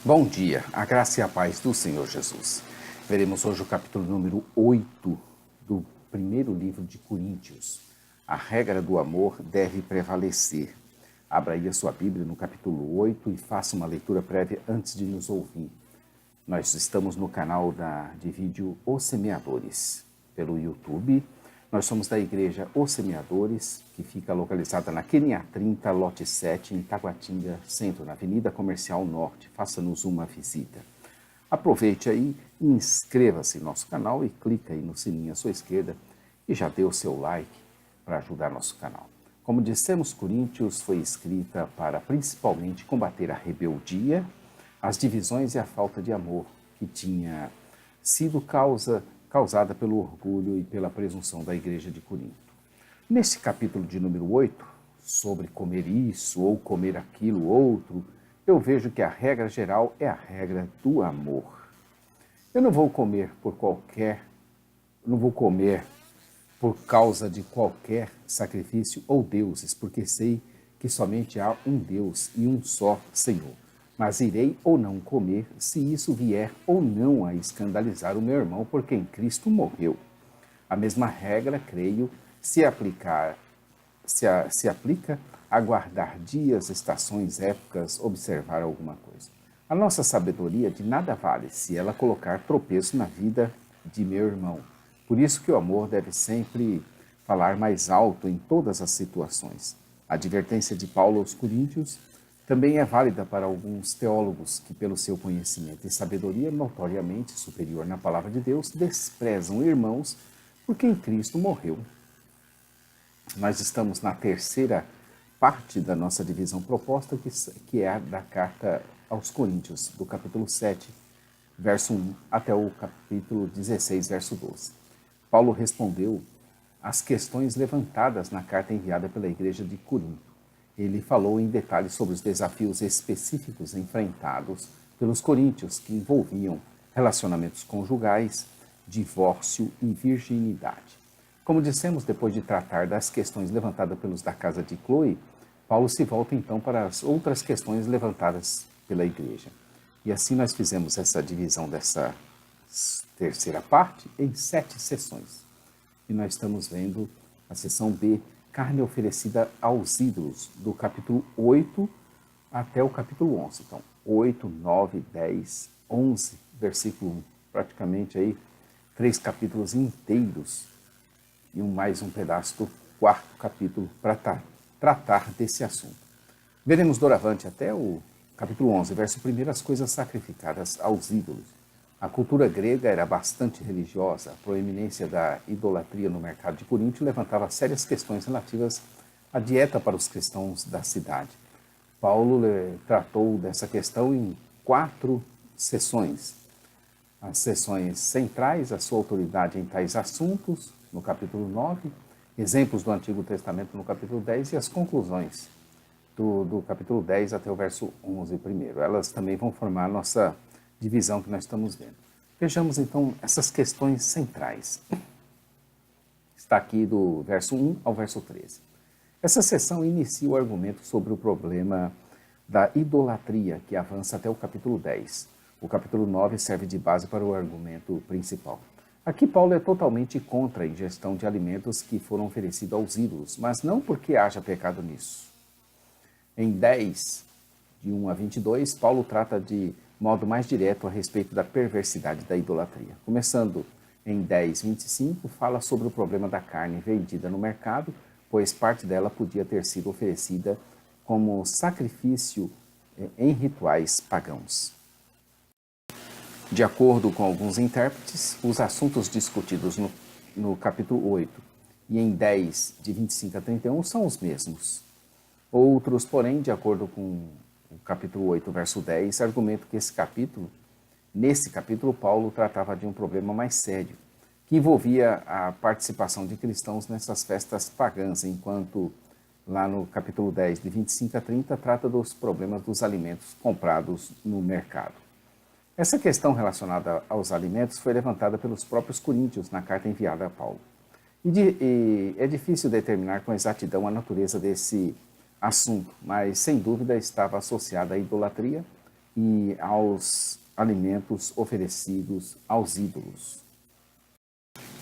Bom dia, a graça e a paz do Senhor Jesus. Veremos hoje o capítulo número 8 do primeiro livro de Coríntios. A regra do amor deve prevalecer. Abra aí a sua Bíblia no capítulo 8 e faça uma leitura prévia antes de nos ouvir. Nós estamos no canal de vídeo Os Semeadores, pelo YouTube. Nós somos da igreja Os Semeadores, que fica localizada na QNA 30, lote 7, em Taguatinga Centro, na Avenida Comercial Norte. Faça-nos uma visita. Aproveite aí e inscreva-se no nosso canal e clica aí no sininho à sua esquerda e já dê o seu like para ajudar nosso canal. Como dissemos, Coríntios foi escrita para principalmente combater a rebeldia, as divisões e a falta de amor que tinha sido causada pelo orgulho e pela presunção da igreja de Corinto. Neste capítulo de número 8, sobre comer isso ou comer aquilo outro, eu vejo que a regra geral é a regra do amor. Eu não vou comer por causa de qualquer sacrifício ou deuses, porque sei que somente há um Deus e um só Senhor. Mas irei ou não comer se isso vier ou não a escandalizar o meu irmão por quem Cristo morreu. A mesma regra, creio, se aplica a guardar dias, estações, épocas, observar alguma coisa. A nossa sabedoria de nada vale se ela colocar tropeço na vida de meu irmão. Por isso que o amor deve sempre falar mais alto em todas as situações. A advertência de Paulo aos Coríntios também é válida para alguns teólogos que, pelo seu conhecimento e sabedoria notoriamente superior na palavra de Deus, desprezam irmãos por quem Cristo morreu. Nós estamos na terceira parte da nossa divisão proposta, que é a da carta aos Coríntios, do capítulo 7, verso 1, até o capítulo 16, verso 12. Paulo respondeu às questões levantadas na carta enviada pela igreja de Corinto. Ele falou em detalhes sobre os desafios específicos enfrentados pelos coríntios, que envolviam relacionamentos conjugais, divórcio e virginidade. Como dissemos, depois de tratar das questões levantadas pelos da casa de Cloe, Paulo se volta então para as outras questões levantadas pela igreja. E assim nós fizemos essa divisão dessa terceira parte em 7 sessões. E nós estamos vendo a sessão B, carne oferecida aos ídolos, do capítulo 8 até o capítulo 11. Então, 8, 9, 10, 11, versículo 1. Praticamente aí 3 capítulos inteiros e mais um pedaço do 4º capítulo para tratar desse assunto. Veremos doravante até o capítulo 11, verso 1, as coisas sacrificadas aos ídolos. A cultura grega era bastante religiosa. A proeminência da idolatria no mercado de Corinto levantava sérias questões relativas à dieta para os cristãos da cidade. Paulo tratou dessa questão em 4 sessões. As sessões centrais, a sua autoridade em tais assuntos, no capítulo 9, exemplos do Antigo Testamento no capítulo 10 e as conclusões do capítulo 10 até o verso 11 primeiro. Elas também vão formar a nossa divisão que nós estamos vendo. Vejamos então essas questões centrais. Está aqui do verso 1 ao verso 13. Essa sessão inicia o argumento sobre o problema da idolatria, que avança até o capítulo 10. O capítulo 9 serve de base para o argumento principal. Aqui Paulo é totalmente contra a ingestão de alimentos que foram oferecidos aos ídolos, mas não porque haja pecado nisso. Em 10, de 1 a 22, Paulo trata de modo mais direto a respeito da perversidade da idolatria. Começando em 10, 25, fala sobre o problema da carne vendida no mercado, pois parte dela podia ter sido oferecida como sacrifício em rituais pagãos. De acordo com alguns intérpretes, os assuntos discutidos no capítulo 8 e em 10, de 25 a 31, são os mesmos. Outros, porém, de acordo com o capítulo 8, verso 10, argumentam que nesse capítulo, Paulo tratava de um problema mais sério, que envolvia a participação de cristãos nessas festas pagãs, enquanto lá no capítulo 10, de 25 a 30, trata dos problemas dos alimentos comprados no mercado. Essa questão relacionada aos alimentos foi levantada pelos próprios coríntios na carta enviada a Paulo. E é difícil determinar com exatidão a natureza desse assunto, mas sem dúvida estava associada à idolatria e aos alimentos oferecidos aos ídolos.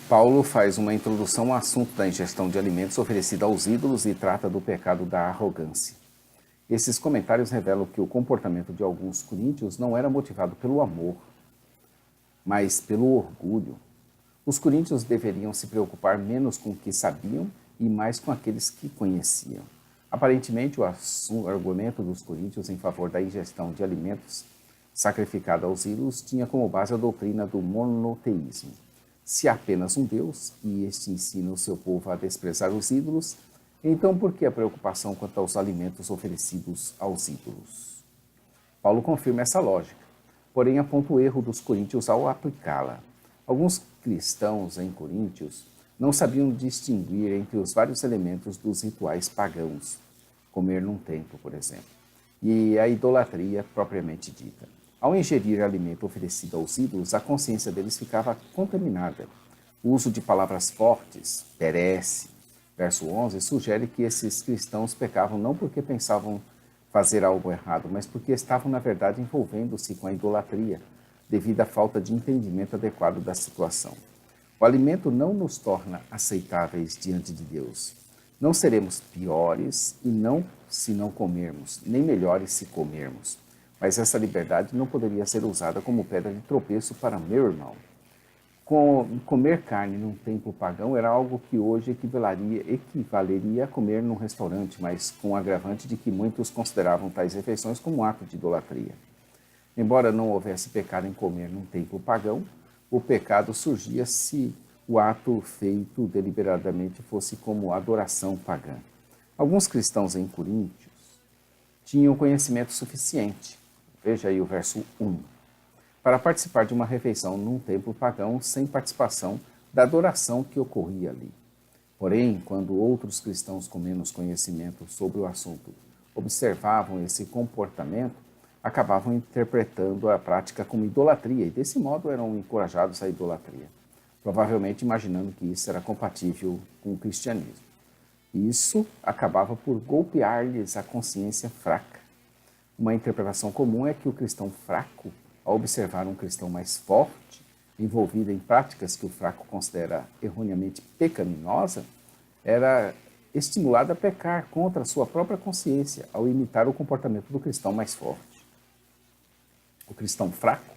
Paulo faz uma introdução ao assunto da ingestão de alimentos oferecida aos ídolos e trata do pecado da arrogância. Esses comentários revelam que o comportamento de alguns coríntios não era motivado pelo amor, mas pelo orgulho. Os coríntios deveriam se preocupar menos com o que sabiam e mais com aqueles que conheciam. Aparentemente, o argumento dos coríntios em favor da ingestão de alimentos sacrificados aos ídolos tinha como base a doutrina do monoteísmo. Se há apenas um Deus e este ensina o seu povo a desprezar os ídolos, então por que a preocupação quanto aos alimentos oferecidos aos ídolos? Paulo confirma essa lógica, porém aponta o erro dos coríntios ao aplicá-la. Alguns cristãos em Coríntios não sabiam distinguir entre os vários elementos dos rituais pagãos, comer num templo, por exemplo, e a idolatria propriamente dita. Ao ingerir alimento oferecido aos ídolos, a consciência deles ficava contaminada. O uso de palavras fortes, perece, verso 11, sugere que esses cristãos pecavam não porque pensavam fazer algo errado, mas porque estavam, na verdade, envolvendo-se com a idolatria, devido à falta de entendimento adequado da situação. O alimento não nos torna aceitáveis diante de Deus. Não seremos piores se não comermos, nem melhores se comermos. Mas essa liberdade não poderia ser usada como pedra de tropeço para meu irmão. Comer carne num templo pagão era algo que hoje equivaleria a comer num restaurante, mas com o agravante de que muitos consideravam tais refeições como um ato de idolatria. Embora não houvesse pecado em comer num templo pagão, o pecado surgia se o ato feito deliberadamente fosse como adoração pagã. Alguns cristãos em Coríntios tinham conhecimento suficiente, veja aí o verso 1, para participar de uma refeição num templo pagão sem participação da adoração que ocorria ali. Porém, quando outros cristãos com menos conhecimento sobre o assunto observavam esse comportamento, acabavam interpretando a prática como idolatria e, desse modo, eram encorajados à idolatria, provavelmente imaginando que isso era compatível com o cristianismo. Isso acabava por golpear-lhes a consciência fraca. Uma interpretação comum é que o cristão fraco, ao observar um cristão mais forte, envolvido em práticas que o fraco considera erroneamente pecaminosa, era estimulado a pecar contra a sua própria consciência ao imitar o comportamento do cristão mais forte. O cristão fraco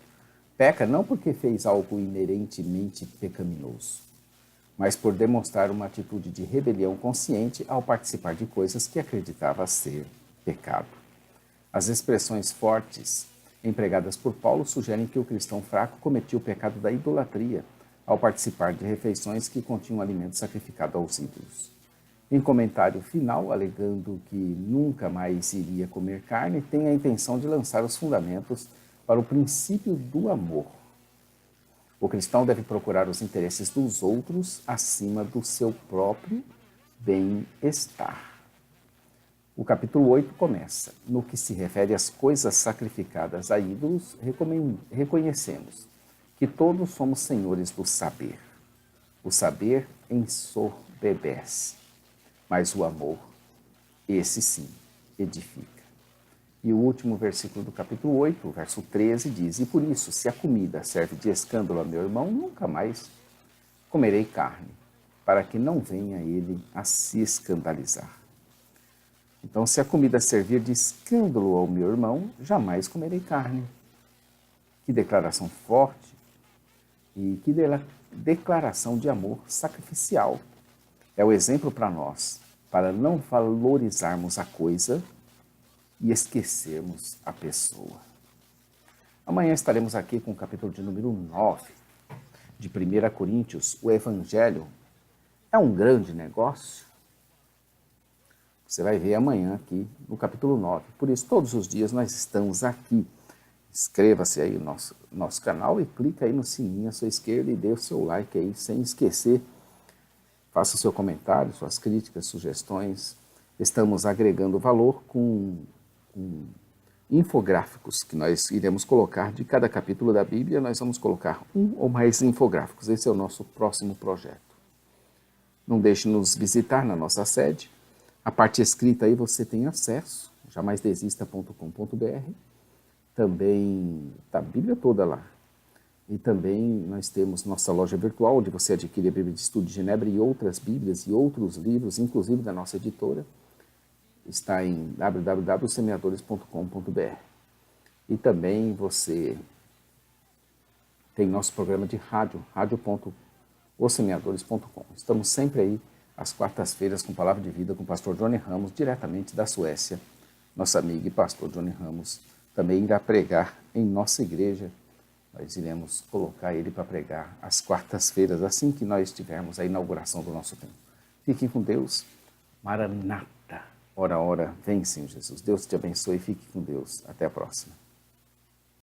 peca não porque fez algo inerentemente pecaminoso, mas por demonstrar uma atitude de rebelião consciente ao participar de coisas que acreditava ser pecado. As expressões fortes empregadas por Paulo sugerem que o cristão fraco cometia o pecado da idolatria ao participar de refeições que continham alimento sacrificado aos ídolos. Em comentário final, alegando que nunca mais iria comer carne, tem a intenção de lançar os fundamentos para o princípio do amor. O cristão deve procurar os interesses dos outros acima do seu próprio bem-estar. O capítulo 8 começa. No que se refere às coisas sacrificadas a ídolos, reconhecemos que todos somos senhores do saber. O saber ensoberbece, mas o amor, esse sim, edifica. E o último versículo do capítulo 8, verso 13, diz: E por isso, se a comida serve de escândalo a meu irmão, nunca mais comerei carne, para que não venha ele a se escandalizar. Então, se a comida servir de escândalo ao meu irmão, jamais comerei carne. Que declaração forte e que declaração de amor sacrificial. É o exemplo para nós, para não valorizarmos a coisa e esquecermos a pessoa. Amanhã estaremos aqui com o capítulo de número 9 de 1 Coríntios. O Evangelho é um grande negócio? Você vai ver amanhã aqui no capítulo 9. Por isso, todos os dias nós estamos aqui. Inscreva-se aí no nosso canal e clica aí no sininho à sua esquerda e dê o seu like aí, sem esquecer. Faça o seu comentário, suas críticas, sugestões. Estamos agregando valor com infográficos que nós iremos colocar de cada capítulo da Bíblia. Nós vamos colocar um ou mais infográficos. Esse é o nosso próximo projeto. Não deixe de nos visitar na nossa sede. A parte escrita aí você tem acesso, jamaisdesista.com.br. também está a Bíblia toda lá. E também nós temos nossa loja virtual, onde você adquire a Bíblia de Estudo de Genebra e outras Bíblias e outros livros, inclusive da nossa editora. Está em www.semeadores.com.br. E também você tem nosso programa de rádio, radio.osemeadores.com. Estamos sempre aí às quartas-feiras com Palavra de Vida com o pastor Johnny Ramos, diretamente da Suécia. Nosso amigo e pastor Johnny Ramos também irá pregar em nossa igreja. Nós iremos colocar ele para pregar às quartas-feiras, assim que nós tivermos a inauguração do nosso templo. Fiquem com Deus. Maranata. Ora, ora, vem, Senhor Jesus. Deus te abençoe e fique com Deus. Até a próxima.